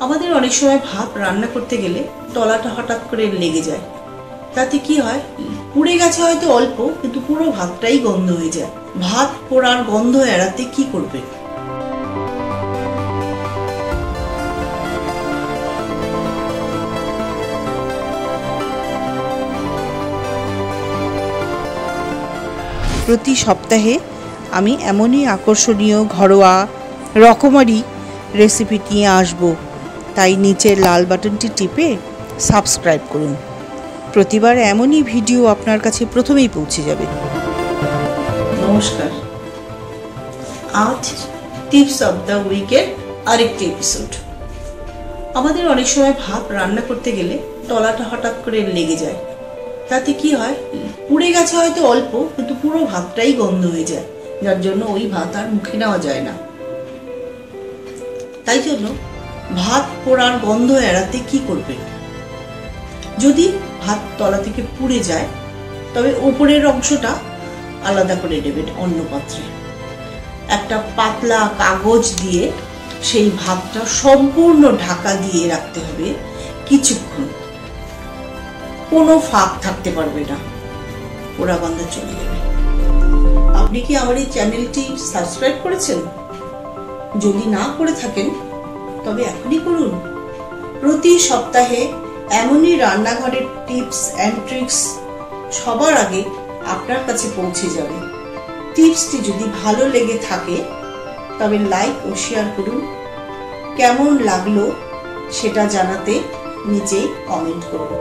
আমাদের অনেক সময় ভাত রান্না করতে গেলে তলাটা হঠাৎ করে লেগে যায়। তাতে কি হয়, পুড়ে গেছে হয়তো অল্প, কিন্তু পুরো ভাতটাই গন্ধ হয়ে যায়। ভাত পোড়ার গন্ধ এড়াতে কি করবে? প্রতি সপ্তাহে আমি এমনই আকর্ষণীয় ঘরোয়া রকমারি রেসিপি নিয়ে আসব, তাই নিচের লাল বাটনটি টিপে সাবস্ক্রাইব করুন। প্রতিবার এমনই ভিডিও আপনার কাছে প্রথমেই পৌঁছে যাবে। নমস্কার, আজ টিপস অফ দ্য উইকের আরেকটি এপিসোড। আমাদের অনেক সময় ভাত রান্না করতে গেলে তলাটা হঠাৎ করে লেগে যায়। তাতে কি হয়, পুড়ে গেছে হয়তো অল্প, কিন্তু পুরো ভাতটাই গন্ধ হয়ে যায়, যার জন্য ওই ভাত আর মুখে নেওয়া যায় না। তাই জন্য ভাত পোড়ার গন্ধ এড়াতে কি করবে? যদি ভাত তলা থেকে পুড়ে যায়, তবে উপরের অংশটা আলাদা করে নেবেন অন্য পাত্রে। একটা পাতলা কাগজ দিয়ে সেই ভাতটা সম্পূর্ণ ঢাকা দিয়ে রাখতে হবে কিছুক্ষণ। কোনো ফাঁক থাকতে পারবে না, পোড়া গন্ধ চলে যাবে। আপনি কি আমার এই চ্যানেলটি সাবস্ক্রাইব করেছেন? যদি না করে থাকেন তবে এখনই করুন। প্রতি সপ্তাহে এমনই রান্নাঘরের টিপস অ্যান্ড ট্রিক্স সবার আগে আপনার কাছে পৌঁছে যাবে। টিপসটি যদি ভালো লেগে থাকে তবে লাইক ও শেয়ার করুন। কেমন লাগলো সেটা জানাতে নিচে কমেন্ট করুন।